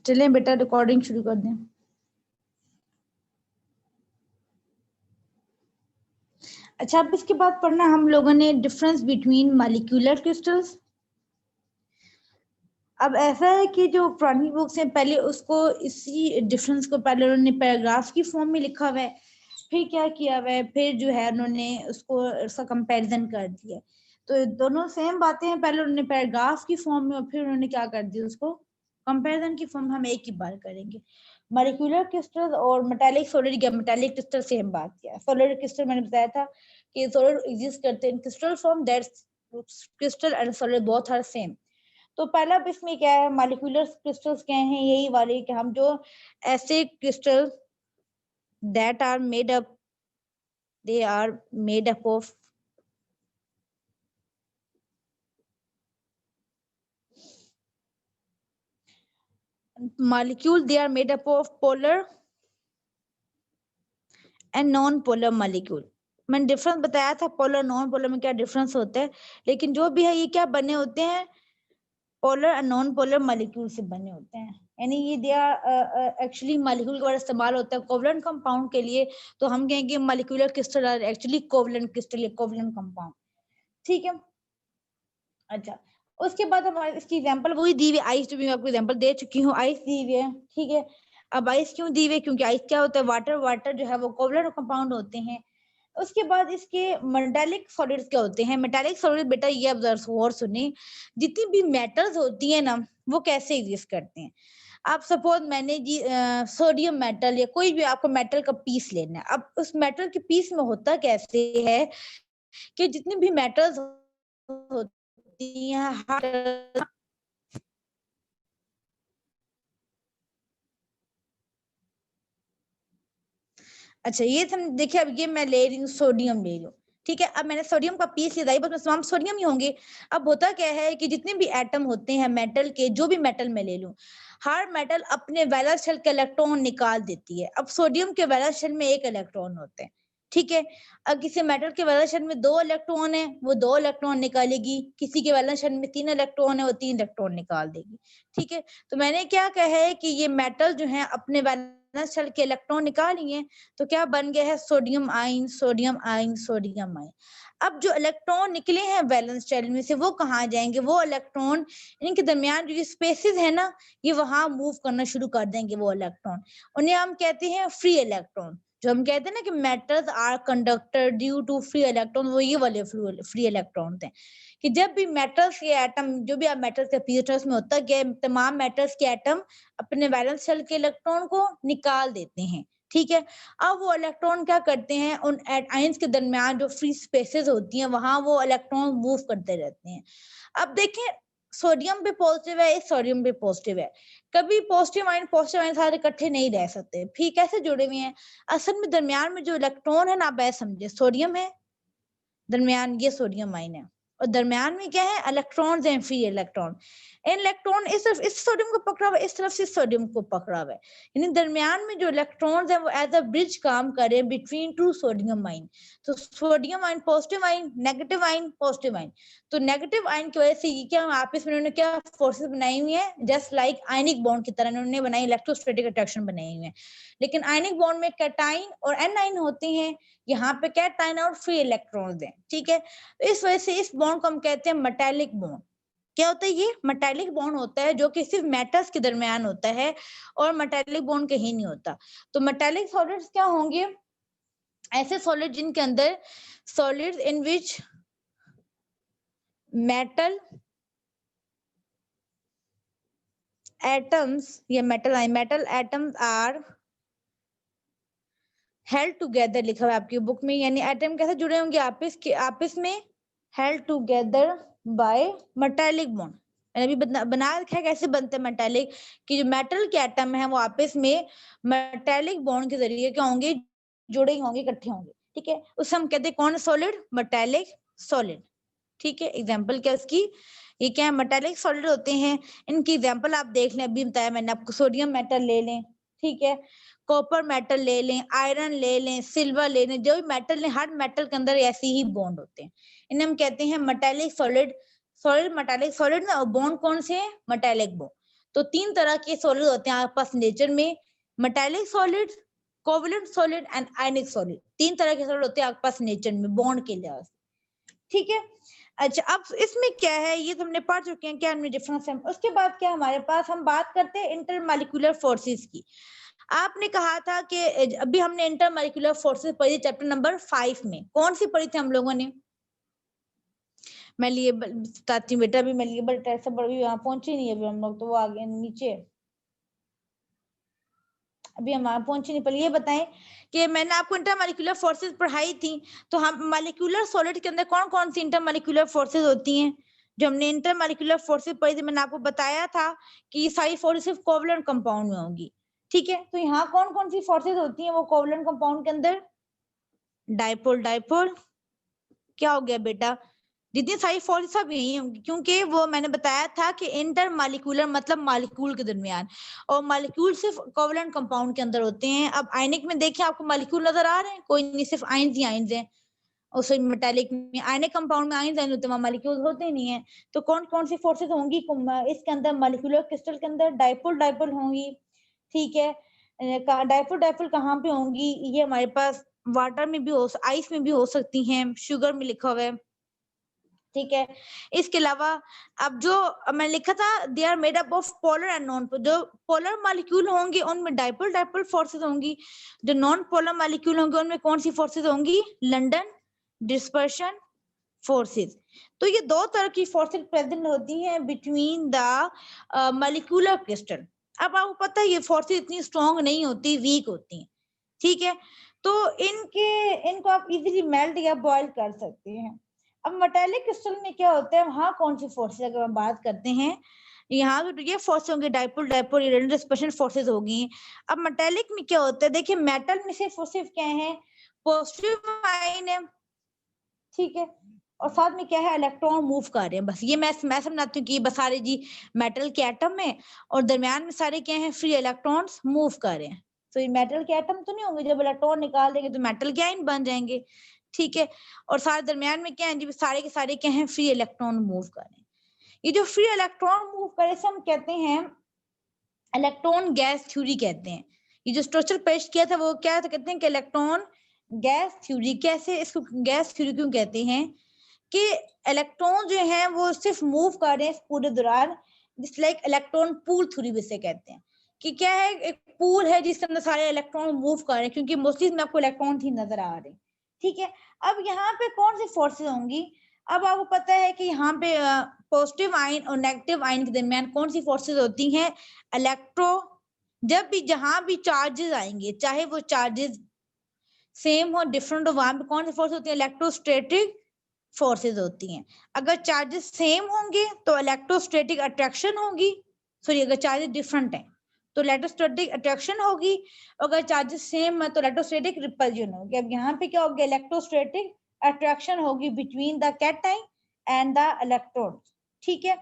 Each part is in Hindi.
चलें बेटा रिकॉर्डिंग शुरू कर दें। अच्छा, अब इसके बाद पढ़ना हम लोगों ने डिफरेंस बिटवीन मॉलिक्यूलर क्रिस्टल्स। अब ऐसा है कि जो पुरानी बुक्स हैं पहले उसको इसी डिफरेंस को पहले उन्होंने पैराग्राफ की फॉर्म में लिखा हुआ है, फिर क्या किया हुआ है, फिर जो है उन्होंने उसको उसका कंपैरिजन कर दिया। तो दोनों सेम बातें हैं, पहले उन्होंने पैराग्राफ की फॉर्म में और फिर उन्होंने क्या कर दिया उसको कंपैरिजन की फॉर्म। हम एक ही बार करेंगे मॉलिक्यूलर क्रिस्टल और मेटालिक सॉलिड या मेटालिक क्रिस्टल से हम बात किया। सॉलिड क्रिस्टल मैंने बताया था कि सॉलिड एग्जिस्ट करते हैं crystal form, that's crystal and solid both are same. तो पहला इसमें क्या है, मॉलिक्यूलर क्रिस्टल्स क्या हैं, यही वाले कि हम जो ऐसे crystal that are made up, they are made up of molecule, they are made up of polar and non polar molecule। मैंने डिफरेंस बताया था पोलर नॉन पोलर में क्या डिफरेंस होता है, लेकिन जो भी है ये क्या बने होते हैं, पोलर और नॉन पोलर मॉलिक्यूल से बने होते हैं। यानी ये दे आर एक्चुअली मॉलिक्यूल का इस्तेमाल होता है कोवलेंट कंपाउंड के लिए, तो हम कहेंगे molecular crystal are actually covalent crystal या कोवलेंट कंपाउंड। ठीक है। अच्छा, उसके बाद हमारे इसकी एग्जांपल वही दी हुई आइस, जो भी मैं आपको एग्जांपल दे चुकी हूँ, आइस दी हुई है। ठीक है। अब आइस क्यों दी हुई है, क्योंकि आइस क्या होता है, वाटर, वाटर जो है वो कोवलेंट कंपाउंड होते हैं। उसके बाद इसके मेटालिक सॉलिड्स क्या होते हैं। मेटालिक सॉलिड बेटा ये ऑब्जर्व और सुनिए, जितनी भी मेटल्स होती है ना वो कैसे एग्जिस्ट करते हैं। आप सपोज मैंने जी सोडियम मेटल या कोई भी आपको मेटल का पीस लेना है, अब उस मेटल के पीस में होता कैसे है कि जितनी भी मेटल्स होती हैं, अच्छा ये देखिए, अब ये मैं ले रही हूँ सोडियम ले लूँ, ठीक है। अब मैंने सोडियम का पीस लिया, बस तमाम सोडियम ही होंगे। अब होता क्या है कि जितने भी एटम होते हैं मेटल के, जो भी मेटल मैं ले लूँ, हर मेटल अपने वैलेंस शेल के इलेक्ट्रॉन निकाल देती है। अब सोडियम के वैलेंस शेल में एक इलेक्ट्रॉन होते हैं, ठीक है। अब किसी मेटल के वैलेंस शेल में 2 इलेक्ट्रॉन है, वो 2 इलेक्ट्रॉन निकालेगी। किसी के वैलेंस शेल में 3 इलेक्ट्रॉन है, वो 3 इलेक्ट्रॉन निकाल देगी, ठीक है। तो मैंने क्या कहा है कि ये मेटल जो है अपने वैलेंस शेल के इलेक्ट्रॉन निकाल लिए, तो क्या बन गया है, sodium ion, sodium ion, sodium ion. अब जो इलेक्ट्रॉन निकले हैं वैलेंस शेल में से, वो कहाँ जाएंगे, वो इलेक्ट्रॉन इनके दरमियान जो स्पेसेस है ना, ये वहां मूव करना शुरू कर देंगे वो इलेक्ट्रॉन। उन्हें हम कहते हैं फ्री इलेक्ट्रॉन। जो हम कहते हैं ना कि metals are conductor due to free electron, वो ये वाले फ्री इलेक्ट्रॉन थे। कि जब भी मेटल्स के एटम, जो भी मेटल्स के पीस में होता है, तमाम मेटल्स के एटम अपने वैलेंस शेल के इलेक्ट्रॉन को निकाल देते हैं, ठीक है। अब वो इलेक्ट्रॉन क्या करते हैं, उन आयंस के दरमियान जो फ्री स्पेसेस होती हैं वहां वो इलेक्ट्रॉन मूव करते रहते हैं। अब देखें, सोडियम भी पॉजिटिव है, सोडियम भी पॉजिटिव है। कभी पॉजिटिव आयन सारे इकट्ठे नहीं रह सकते, फिर कैसे जुड़े हुए हैं। असल में दरमियान में जो इलेक्ट्रॉन है ना, आप ऐसे समझे, सोडियम है दरमियान, ये सोडियम आयन है, और दरमियान में क्या है, इलेक्ट्रॉन्स हैं, फ्री इलेक्ट्रॉन। इलेक्ट्रॉन इस तरफ इस सोडियम को पकड़ा हुआ है, इस तरफ से सोडियम को पकड़ा हुआ है। यानी दरमियान में जो इलेक्ट्रॉन्स हैं वो एज अ ब्रिज काम कर रहे हैं बिटवीन 2 सोडियम आयन। तो sodium ion positive ion, negative ion, positive ion. तो नेगेटिव आयन की वजह से ये क्या आपस में उन्होंने क्या फोर्सेस बनाई हुई है, जस्ट लाइक आयनिक बॉन्ड की तरह उन्होंने बनाई, इलेक्ट्रोस्टैटिक अट्रैक्शन बनाई हुई है। लेकिन आयनिक बॉन्ड में कैटाइन और एनाइन होते हैं, यहाँ पे कैटाइन और फ्री इलेक्ट्रॉन्स हैं, ठीक है। तो इस वजह से इस बॉन्ड को हम कहते हैं मेटालिक बॉन्ड। क्या होता है, ये मेटालिक बॉन्ड होता है जो कि सिर्फ मेटल्स के दरमियान होता है, और मेटालिक बॉन्ड कहीं नहीं होता। तो मेटालिक सॉलिड्स क्या होंगे, ऐसे सॉलिड जिनके अंदर, solids in which metal atoms या metal atoms are held together, लिखा हुआ है आपकी बुक में। यानी एटम कैसे जुड़े होंगे आपस में, held together by metallic bond. मैंने अभी बना रखा है कैसे बनते हैं मेटालिक, कि जो मेटल के एटम है वो आपस में मेटालिक बॉन्ड के जरिए क्या होंगे, जुड़े होंगे, इकट्ठे होंगे, ठीक है। उसे हम कहते हैं कौन, सॉलिड, मेटालिक सॉलिड, ठीक है। एग्जाम्पल क्या इसकी, ये क्या है, मेटालिक सॉलिड होते हैं। इनकी एग्जाम्पल आप देख लें, अभी बताया मैंने आपको, सोडियम मेटल ले लें, ठीक है, कॉपर मेटल ले लें, आयरन ले लें, सिल्वर ले लें, जो भी मेटल लें, हर मेटल के अंदर ऐसे ही बॉन्ड होते हैं। इन्हें हम कहते हैं metallic solid, solid metallic solid ना, बॉन्ड कौन से हैं, मेटालिक बॉन्ड। तो 3 तरह के सॉलिड होते हैं आपके पास नेचर में, metallic solid, covalent solid and ionic solid. 3 तरह के सॉलिड होते हैं आपके पास नेचर में बॉन्ड के लिहाज से, ठीक है। अच्छा, अब इसमें क्या है, ये तो हमने पढ़ चुके हैं क्या इनमें डिफरेंस है। उसके बाद क्या हमारे पास, हम बात करते हैं इंटरमॉलिक्यूलर फोर्सेस की। आपने कहा था कि अभी हमने इंटरमॉलिक्यूलर फोर्सेस पढ़ी चैप्टर नंबर 5 में। कौन सी पढ़ी थी हम लोगों ने? मैं लिए बताती हूँ बेटा, अभी मैं लिए बट ऐसा बड़ी वहां पहुंचे नहीं अभी हम लोग, तो वो आगे नीचे अभी हम वहां पहुंचे नहीं। पर ये बताएं कि मैंने आपको इंटरमॉलिक्यूलर फोर्सेस पढ़ाई थी, तो हम मॉलिक्यूलर सॉलिड के अंदर कौन कौन सी इंटरमॉलिक्यूलर फोर्सेस होती हैं? जो हमने इंटरमॉलिक्यूलर फोर्सेस पढ़ी थी, मैंने आपको बताया था कि सारी फोर्सेस सिर्फ कोवलेंट कंपाउंड में होंगी, ठीक है। तो यहाँ कौन कौन सी फोर्सेस होती हैं वो कोवलेंट कंपाउंड के अंदर? डाइपोल डाइपोल, क्या हो गया बेटा, जितनी सारी फोर्सेस सब यही होंगी, क्योंकि वो मैंने बताया था कि इंटरमॉलिक्यूलर मतलब मॉलिक्यूल के दरमियान, और मॉलिक्यूल सिर्फ कोवलेंट कंपाउंड के अंदर होते हैं। अब आयनिक में देखिए आपको मॉलिक्यूल नजर आ रहे हैं? कोई नहीं, सिर्फ आयंस ही आयंस हैं। और सॉरी मेटालिक में, आयनिक कंपाउंड में आयंस आयन होते हैं, मॉलिक्यूल होते ही नहीं है। तो कौन कौन सी फोर्सेस होंगी इसके अंदर? मॉलिक्यूलर क्रिस्टल के अंदर डाइपोल डाइपोल होंगी, ठीक है। डाइपोल डाइपोल कहाँ पे होंगी? ये हमारे पास वाटर में भी हो, आइस में भी हो सकती हैं, शुगर में लिखा हुआ है, ठीक है। इसके अलावा अब जो मैं लिखा था, they are made up of polar and non, जो पोलर मॉलिक्यूल होंगे उनमें डाइपोल डाइपोल फोर्सेस होंगी, जो नॉन पोलर मॉलिक्यूल होंगे उनमें कौन सी फोर्सेस होंगी? London dispersion forces. तो ये दो तरह की फोर्सेस प्रेजेंट होती हैं बिटवीन द मॉलिक्यूलर क्रिस्टल। अब आपको पता है ये फोर्सेस इतनी स्ट्रॉन्ग नहीं होती, वीक होती हैं, ठीक है। तो इनको आप इजीली मेल्ट या बॉयल कर सकते हैं। अब मेटालिक क्रिस्टल में क्या होता है, वहां कौन सी फोर्सेस अगर हम बात करते हैं, यहाँ तो ये फोर्स होंगे डाइपोल डाइपोल डिस्पर्शन फोर्सेस होगी। अब मेटालिक में क्या होता है, देखिए मेटल में सिर्फ क्या है, पॉजिटिव आयन है, ठीक है, और साथ में क्या है, इलेक्ट्रॉन मूव कर रहे हैं। बस ये मैं समझाती हूँ कि बस सारे जी मेटल के एटम में, और दरमियान में सारे क्या हैं, फ्री इलेक्ट्रॉन्स मूव कर रहे हैं। तो ये मेटल के एटम तो नहीं होंगे, जब इलेक्ट्रॉन निकाल देंगे तो मेटल के आयन बन जाएंगे, ठीक है। और सारे दरमियान में क्या है जी, सारे के सारे क्या हैं, फ्री इलेक्ट्रॉन मूव कर रहे हैं। ये जो फ्री इलेक्ट्रॉन मूव करे से हम कहते हैं इलेक्ट्रॉन गैस थ्योरी कहते हैं। ये जो स्ट्रक्चर पेश किया था वो क्या था, कहते हैं कि इलेक्ट्रॉन गैस थ्योरी। कैसे इसको गैस थ्योरी क्यों कहते हैं? कि इलेक्ट्रॉन जो है वो सिर्फ मूव कर रहे हैं इस पूरे दौरान, जिस लाइक इलेक्ट्रॉन पूल थ्योरी भी से कहते हैं कि क्या है, एक पूल है जिसके अंदर सारे इलेक्ट्रॉन मूव कर रहे हैं, क्योंकि मोस्टली में आपको इलेक्ट्रॉन ही नजर आ रहे हैं, ठीक है। अब यहाँ पे कौन सी फोर्सेस होंगी? अब आपको पता है कि यहाँ पे पॉजिटिव आयन और नेगेटिव आयन के दरमियान कौन सी फोर्सेस होती हैं? इलेक्ट्रो, जब भी जहां भी चार्जेस आएंगे, चाहे वो चार्जेस सेम हो डिफरेंट हो, वहां पे कौन सी फोर्स होती है? इलेक्ट्रोस्टैटिक फोर्सेस होती हैं। अगर चार्जेस सेम होंगे तो इलेक्ट्रोस्टैटिक अट्रैक्शन होगी, सॉरी अगर चार्जेस डिफरेंट हैं तो इलेक्ट्रोस्टैटिक अट्रैक्शन होगी, अगर चार्जेस सेम है तो इलेक्ट्रोस्टैटिक रिपल्जन होगी। अब यहाँ पे क्या होगा, इलेक्ट्रोस्टैटिक अट्रैक्शन होगी between the cation and the electron, ठीक है।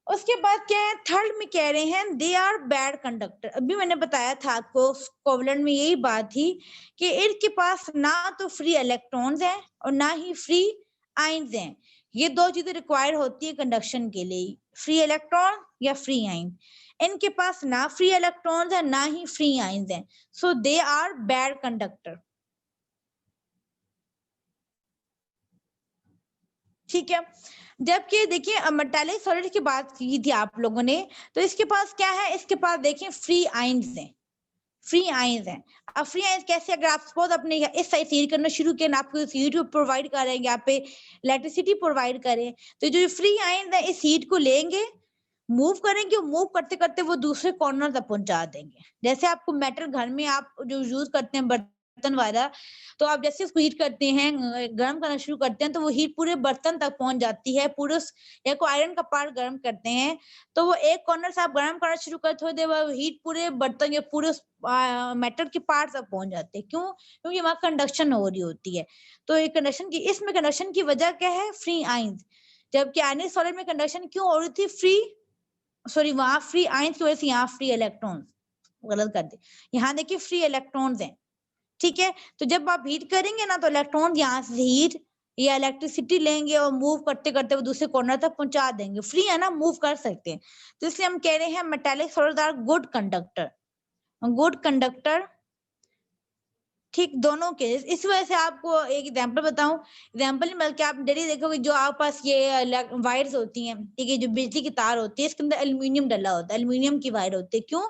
उसके बाद क्या है, थर्ड में कह रहे हैं दे आर बैड कंडक्टर। अभी मैंने बताया था आपको कोवलेंट में यही बात थी कि इनके पास ना तो फ्री इलेक्ट्रॉन्स हैं और ना ही फ्री आयंस हैं। ये दो चीजें रिक्वायर होती है कंडक्शन के लिए, फ्री इलेक्ट्रॉन या फ्री आयन। इनके पास ना फ्री इलेक्ट्रॉन्स है ना ही फ्री आयंस हैं, सो दे आर बैड कंडक्टर, ठीक है। जबकि देखिए मेटालिक सॉलिड की बात की थी आप लोगों ने, तो इसके पास क्या है, इसके पास देखिए फ्री आयंस हैं, फ्री आयंस हैं। अब फ्री आयंस कैसे, अगर आप सपोज अपने इस साइड हीट करना शुरू किया, आपको हीट प्रोवाइड करेंगे, यहाँ पे इलेक्ट्रिसिटी प्रोवाइड करें, तो जो फ्री आयंस है इस हीट को लेंगे, मूव करेंगे, मूव करते करते वो दूसरे कॉर्नर तक पहुंचा देंगे। जैसे आपको मेटल घर में आप जो यूज करते हैं बर्तन वाला, तो आप जैसे उसको हीट करते हैं, गर्म करना शुरू करते हैं, तो वो हीट पूरे बर्तन तक पहुंच जाती है। पूरे या कोई आयरन का पार्ट गर्म करते हैं तो वो एक कॉर्नर से आप गर्म करना शुरू करते, थोड़ी देर बाद हीट पूरे बर्तन या पूरे मेटल के पार्ट तक पहुंच जाते हैं। क्यों? क्योंकि वहां कंडक्शन हो रही होती है। तो ये कंडक्शन की, इसमें कंडक्शन की वजह क्या है? Free ions. जबकि आयनिक सॉलिड में कंडक्शन क्यों हो रही थी? फ्री, सॉरी वहां फ्री आयंस की वजह से यहाँ फ्री इलेक्ट्रॉन्स, गलत कर दे, यहाँ देखिए फ्री इलेक्ट्रॉन्स हैं, ठीक है। तो जब आप हीट करेंगे ना तो इलेक्ट्रॉन यहाँ से हीट या इलेक्ट्रिसिटी लेंगे और मूव करते करते वो दूसरे कॉर्नर तक पहुंचा देंगे, फ्री है ना, मूव कर सकते हैं। तो इसलिए हम कह रहे हैं metallic solids are good conductor, good conductor, ठीक, दोनों के। इस वजह से आपको एक एग्जांपल बताऊं, एग्जांपल नहीं बल्कि आप डेली देखोगे जो आपके पास ये वायर्स होती हैं, ठीक है, जो बिजली की तार होती है, इसके अंदर एल्यूमिनियम डला होता है, एल्यूमिनियम की वायर होती है। क्यों?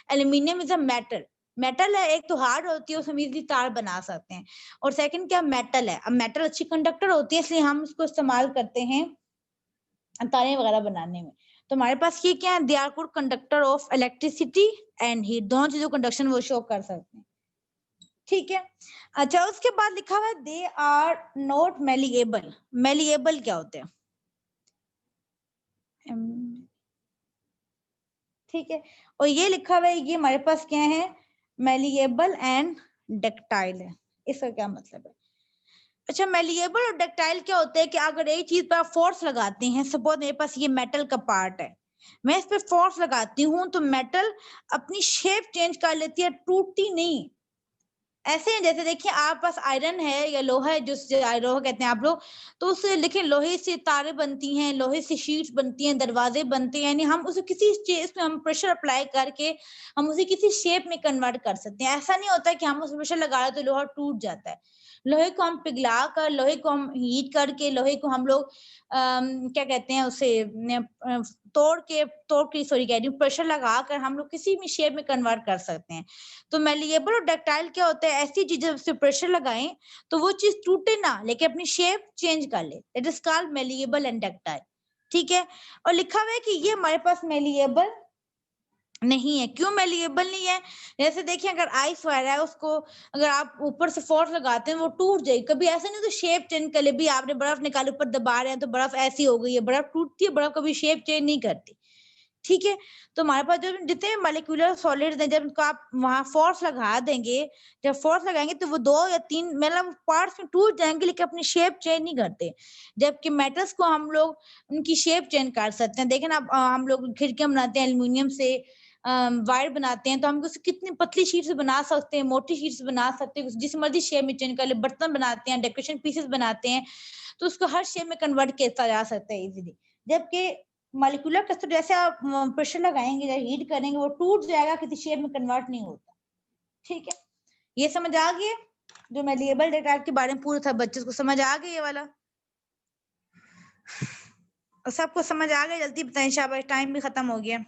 Aluminium is a metal, metal है, एक तो हार्ड होती है, उसमें इजीली तार बना सकते हैं, और सेकंड क्या, मेटल है। अब मेटल अच्छी कंडक्टर होती है, इसलिए हम उसको इस्तेमाल करते हैं तारे वगैरह बनाने में। तो हमारे पास ये क्या है, they are good conductor of electricity and heat, दोनों चीजों कंडक्शन वो शो कर सकते हैं, ठीक है। अच्छा, उसके बाद लिखा हुआ है they are not malleable. Malleable क्या होते हैं? ठीक है, और ये लिखा हुआ है, ये हमारे पास क्या है, मेलिएबल एंड डक्टाइल है। इसका क्या मतलब है? अच्छा, मेलिएबल और डक्टाइल क्या होता है कि अगर एक चीज पर आप फोर्स लगाते हैं, सपोज मेरे पास ये मेटल का पार्ट है, मैं इस पे फोर्स लगाती हूँ तो मेटल अपनी शेप चेंज कर लेती है, टूटती नहीं। ऐसे हैं जैसे देखिए आप पास आयरन है या लोहा है, जो लोहा कहते हैं आप लोग, तो उससे देखिए लोहे से तारें बनती हैं, लोहे से शीट्स बनती हैं, दरवाजे बनते हैं, यानी हम उसे किसी चीज में हम प्रेशर अप्लाई करके हम उसे किसी शेप में कन्वर्ट कर सकते हैं। ऐसा नहीं होता है कि हम उस प्रेशर लगा रहे तो लोहा टूट जाता है। लोहे को हम पिघला कर, लोहे को हम हीट करके, लोहे को हम लोग क्या कहते हैं उसे तोड़ के सॉरी कह रही हूँ, प्रेशर लगा कर हम लोग किसी भी शेप में कन्वर्ट कर सकते हैं। तो मेलिएबल और डक्टाइल क्या होता है, ऐसी चीजें से प्रेशर लगाएं तो वो चीज टूटे ना, लेकिन अपनी शेप चेंज कर ले, it is called malleable and ductile, ठीक है। और लिखा हुआ है कि ये हमारे पास मेलिएबल नहीं है। क्यों मेलिएबल नहीं है? जैसे देखिए अगर आइस वायर है, उसको अगर आप ऊपर से फोर्स लगाते हैं वो टूट जाएगी, कभी ऐसा नहीं तो शेप चेंज कर ले, भी आपने बर्फ निकाली ऊपर दबा रहे हैं तो बर्फ ऐसी हो गई है, बर्फ टूटती है, बर्फ कभी शेप चेंज नहीं करती, ठीक है। तो हमारे पास जो जितने मॉलिक्यूलर सॉलिड्स हैं, जब उनको आप वहां फोर्स लगा देंगे, जब फोर्स लगाएंगे तो वो 2 या 3 मतलब पार्ट्स में टूट जाएंगे, लेकिन अपनी शेप चेंज नहीं करते। जबकि मेटल्स को हम लोग उनकी शेप चेंज कर सकते हैं। देखें ना, हम लोग खिड़कियां बनाते हैं एल्यूमिनियम से, वायर बनाते हैं, तो हम उसे कितनी पतली शीट से बना सकते हैं, मोटी शीट से बना सकते हैं, जिस मर्जी शेप में चेंज कर ले। बर्तन बनाते हैं, डेकोरेशन पीसेस बनाते हैं, तो उसको हर शेप में कन्वर्ट किया जा सकता है इजीली। जबकि मॉलिक्यूलर क्लस्टर जैसे आप प्रेशर लगाएंगे या हीट करेंगे वो टूट जाएगा, किसी शेप में कन्वर्ट नहीं होता, ठीक है। ये समझ आ गया जो मेलिएबल डेटा के बारे में पूरा था, बच्चों को समझ आ गया ये वाला? और सबको समझ आ गया? जल्दी बताएं, शाबाश, टाइम भी खत्म हो गया।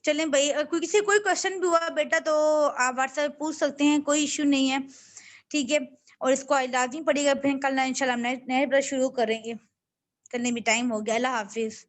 चलें भाई, कोई किसी कोई क्वेश्चन भी हुआ बेटा तो आप व्हाट्सएप पूछ सकते हैं, कोई इश्यू नहीं है, ठीक है। और इसको लाजमी पड़ेगा, फिर कल इंशाल्लाह नए ब्रश शुरू करेंगे। चलने भी टाइम हो गया, अल्लाह हाफिज।